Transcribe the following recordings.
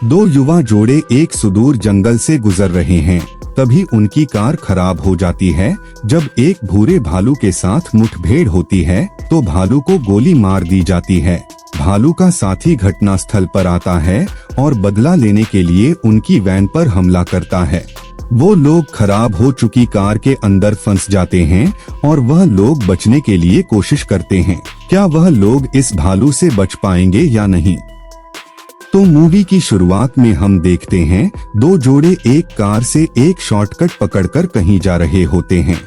दो युवा जोड़े एक सुदूर जंगल से गुजर रहे हैं। तभी उनकी कार खराब हो जाती है। जब एक भूरे भालू के साथ मुठभेड़ होती है तो भालू को गोली मार दी जाती है। भालू का साथी घटनास्थल पर आता है और बदला लेने के लिए उनकी वैन पर हमला करता है। वो लोग खराब हो चुकी कार के अंदर फंस जाते हैं और वह लोग बचने के लिए कोशिश करते हैं। क्या वह लोग इस भालू से बच पाएंगे या नहीं? तो मूवी की शुरुआत में हम देखते हैं दो जोड़े एक कार से एक शॉर्टकट पकड़कर कहीं जा रहे होते हैं,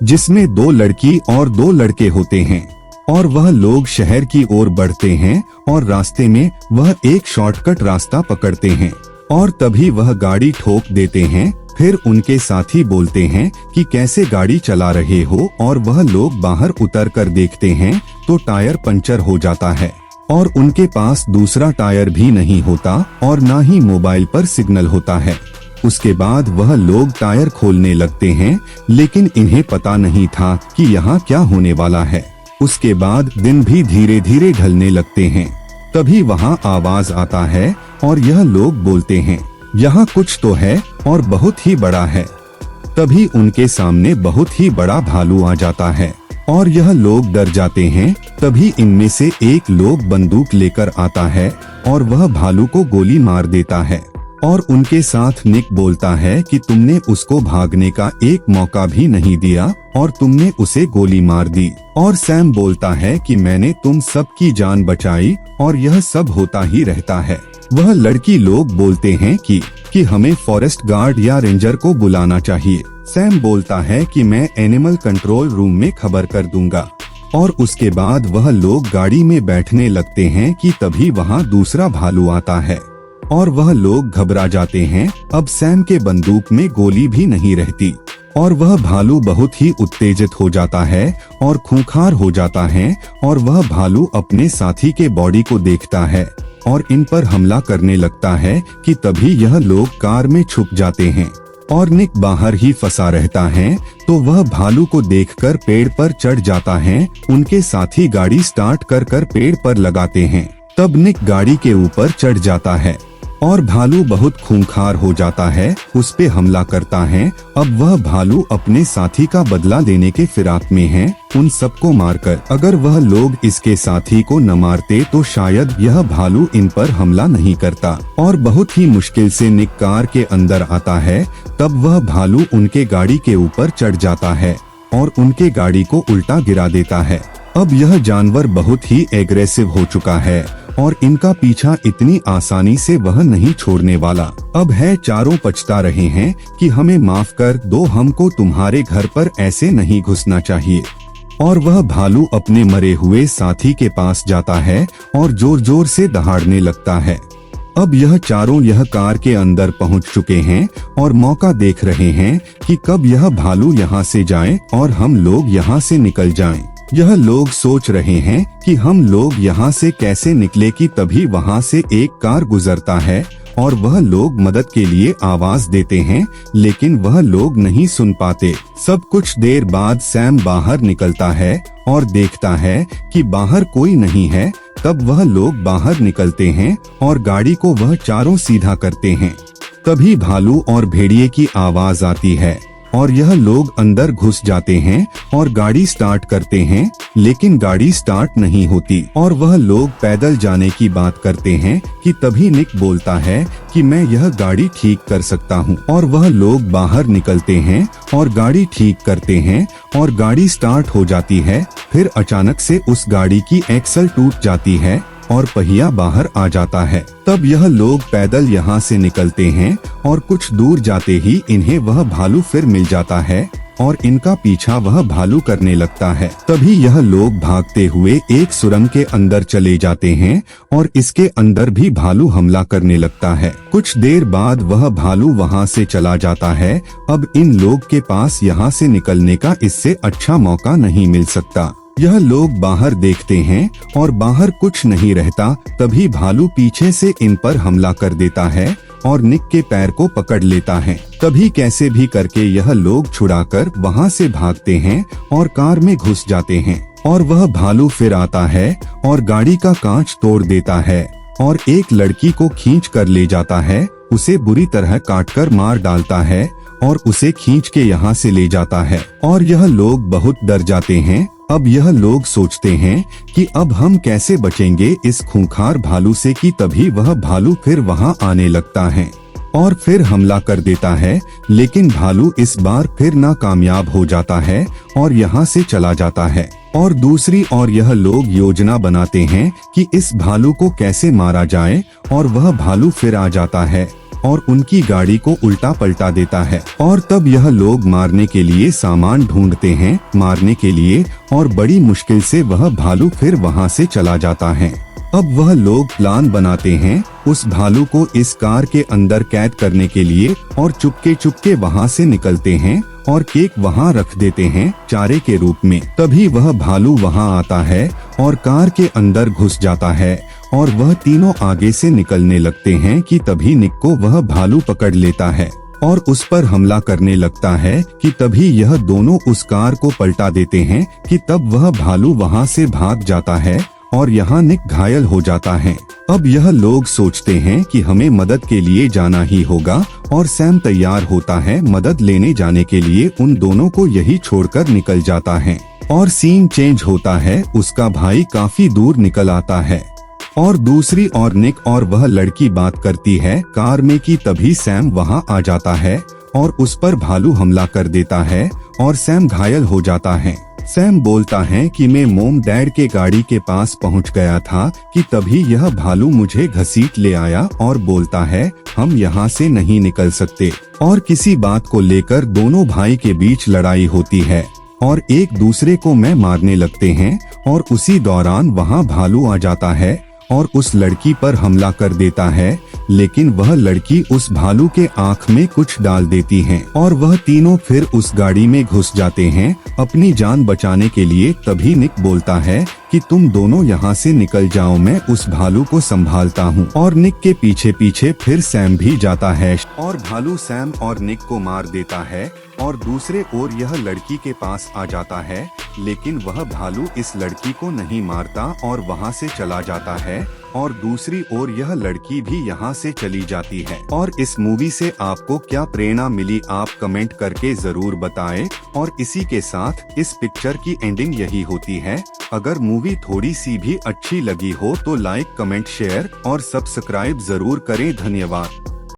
जिसमें दो लड़की और दो लड़के होते हैं और वह लोग शहर की ओर बढ़ते हैं और रास्ते में वह एक शॉर्टकट रास्ता पकड़ते हैं और तभी वह गाड़ी ठोक देते हैं। फिर उनके साथी बोलते हैं कि कैसे गाड़ी चला रहे हो और वह लोग बाहर उतर कर देखते हैं तो टायर पंचर हो जाता है और उनके पास दूसरा टायर भी नहीं होता और ना ही मोबाइल पर सिग्नल होता है। उसके बाद वह लोग टायर खोलने लगते हैं, लेकिन इन्हें पता नहीं था कि यहाँ क्या होने वाला है। उसके बाद दिन भी धीरे धीरे ढलने लगते हैं। तभी वहाँ आवाज आता है और यह लोग बोलते हैं, यहाँ कुछ तो है और बहुत ही बड़ा है। तभी उनके सामने बहुत ही बड़ा भालू आ जाता है और यह लोग डर जाते हैं। तभी इनमें से एक लोग बंदूक लेकर आता है और वह भालू को गोली मार देता है और उनके साथ निक बोलता है कि तुमने उसको भागने का एक मौका भी नहीं दिया और तुमने उसे गोली मार दी। और सैम बोलता है कि मैंने तुम सबकी जान बचाई और यह सब होता ही रहता है। वह लड़की लोग बोलते हैं कि हमें फॉरेस्ट गार्ड या रेंजर को बुलाना चाहिए। सैम बोलता है कि मैं एनिमल कंट्रोल रूम में खबर कर दूंगा और उसके बाद वह लोग गाड़ी में बैठने लगते हैं कि तभी वहाँ दूसरा भालू आता है और वह लोग घबरा जाते हैं। अब सैम के बंदूक में गोली भी नहीं रहती और वह भालू बहुत ही उत्तेजित हो जाता है और खूंखार हो जाता है और वह भालू अपने साथी के बॉडी को देखता है और इन पर हमला करने लगता है कि तभी यह लोग कार में छुप जाते हैं और निक बाहर ही फंसा रहता है। तो वह भालू को देखकर पेड़ पर चढ़ जाता है। उनके साथी गाड़ी स्टार्ट कर पेड़ पर लगाते हैं। तब निक गाड़ी के ऊपर चढ़ जाता है और भालू बहुत खूंखार हो जाता है, उस पे हमला करता है। अब वह भालू अपने साथी का बदला लेने के फिराक में है, उन सबको मारकर। अगर वह लोग इसके साथी को न मारते तो शायद यह भालू इन पर हमला नहीं करता। और बहुत ही मुश्किल से निक कार के अंदर आता है। तब वह भालू उनके गाड़ी के ऊपर चढ़ जाता है और उनके गाड़ी को उल्टा गिरा देता है। अब यह जानवर बहुत ही एग्रेसिव हो चुका है और इनका पीछा इतनी आसानी से वह नहीं छोड़ने वाला। अब है चारों पछता रहे हैं कि हमें माफ कर दो, हमको तुम्हारे घर पर ऐसे नहीं घुसना चाहिए। और वह भालू अपने मरे हुए साथी के पास जाता है और जोर जोर से दहाड़ने लगता है। अब यह चारों यह कार के अंदर पहुंच चुके हैं और मौका देख रहे हैं कि कब यह भालू यहाँ से जाए और हम लोग यहाँ से निकल जाएं। यह लोग सोच रहे हैं कि हम लोग यहाँ से कैसे निकले कि तभी वहाँ से एक कार गुजरता है और वह लोग मदद के लिए आवाज देते हैं, लेकिन वह लोग नहीं सुन पाते। सब कुछ देर बाद सैम बाहर निकलता है और देखता है कि बाहर कोई नहीं है। तब वह लोग बाहर निकलते हैं और गाड़ी को वह चारों सीधा करते हैं। तभी भालू और भेड़िए की आवाज आती है और यह लोग अंदर घुस जाते हैं और गाड़ी स्टार्ट करते हैं, लेकिन गाड़ी स्टार्ट नहीं होती और वह लोग पैदल जाने की बात करते हैं कि तभी निक बोलता है कि मैं यह गाड़ी ठीक कर सकता हूँ। और वह लोग बाहर निकलते हैं और गाड़ी ठीक करते हैं और गाड़ी स्टार्ट हो जाती है। फिर अचानक से उस गाड़ी की एक्सल टूट जाती है और पहिया बाहर आ जाता है। तब यह लोग पैदल यहाँ से निकलते हैं और कुछ दूर जाते ही इन्हें वह भालू फिर मिल जाता है और इनका पीछा वह भालू करने लगता है। तभी यह लोग भागते हुए एक सुरंग के अंदर चले जाते हैं और इसके अंदर भी भालू हमला करने लगता है। कुछ देर बाद वह भालू वहाँ से चला जाता है। अब इन लोग के पास यहाँ से निकलने का इससे अच्छा मौका नहीं मिल सकता। यह लोग बाहर देखते हैं और बाहर कुछ नहीं रहता। तभी भालू पीछे से इन पर हमला कर देता है और निक के पैर को पकड़ लेता है। तभी कैसे भी करके यह लोग छुड़ाकर वहां से भागते हैं और कार में घुस जाते हैं और वह भालू फिर आता है और गाड़ी का कांच तोड़ देता है और एक लड़की को खींच कर ले जाता है, उसे बुरी तरह काटकर मार डालता है और उसे खींच के यहाँ से ले जाता है। और यह लोग बहुत डर जाते हैं। अब यह लोग सोचते हैं कि अब हम कैसे बचेंगे इस खूंखार भालू से, कि तभी वह भालू फिर वहाँ आने लगता है और फिर हमला कर देता है। लेकिन भालू इस बार फिर नाकामयाब हो जाता है और यहाँ से चला जाता है। और दूसरी ओर यह लोग योजना बनाते हैं कि इस भालू को कैसे मारा जाए, और वह भालू फिर आ जाता है और उनकी गाड़ी को उल्टा पलटा देता है। और तब यह लोग मारने के लिए सामान ढूंढते हैं, मारने के लिए, और बड़ी मुश्किल से वह भालू फिर वहाँ से चला जाता है। अब वह लोग प्लान बनाते हैं उस भालू को इस कार के अंदर कैद करने के लिए, और चुपके चुपके वहाँ से निकलते हैं और केक वहाँ रख देते हैं चारे के रूप में। तभी वह भालू वहाँ आता है और कार के अंदर घुस जाता है और वह तीनों आगे से निकलने लगते हैं कि तभी निक को वह भालू पकड़ लेता है और उस पर हमला करने लगता है कि तभी यह दोनों उस कार को पलटा देते हैं कि तब वह भालू वहाँ से भाग जाता है और यहाँ निक घायल हो जाता है। अब यह लोग सोचते हैं कि हमें मदद के लिए जाना ही होगा और सैम तैयार होता है मदद लेने जाने के लिए। उन दोनों को यही छोड़कर निकल जाता है और सीन चेंज होता है। उसका भाई काफी दूर निकल आता है और दूसरी ओर निक और वह लड़की बात करती है कार में कि तभी सैम वहाँ आ जाता है और उस पर भालू हमला कर देता है और सैम घायल हो जाता है। सैम बोलता है कि मैं मोम डैड के गाड़ी के पास पहुंच गया था कि तभी यह भालू मुझे घसीट ले आया और बोलता है हम यहाँ से नहीं निकल सकते। और किसी बात को लेकर दोनों भाई के बीच लड़ाई होती है और एक दूसरे को मारने लगते हैं। और उसी दौरान वहाँ भालू आ जाता है और उस लड़की पर हमला कर देता है, लेकिन वह लड़की उस भालू के आँख में कुछ डाल देती है और वह तीनों फिर उस गाड़ी में घुस जाते हैं अपनी जान बचाने के लिए। तभी निक बोलता है कि तुम दोनों यहाँ से निकल जाओ, मैं उस भालू को संभालता हूँ। और निक के पीछे पीछे फिर सैम भी जाता है और भालू सैम और निक को मार देता है। और दूसरे ओर यह लड़की के पास आ जाता है, लेकिन वह भालू इस लड़की को नहीं मारता और वहाँ से चला जाता है। और दूसरी ओर यह लड़की भी यहाँ से चली जाती है। और इस मूवी से आपको क्या प्रेरणा मिली आप कमेंट करके जरूर बताएं। और इसी के साथ इस पिक्चर की एंडिंग यही होती है। अगर मूवी थोड़ी सी भी अच्छी लगी हो तो लाइक, कमेंट, शेयर और सब्सक्राइब जरूर करें। धन्यवाद।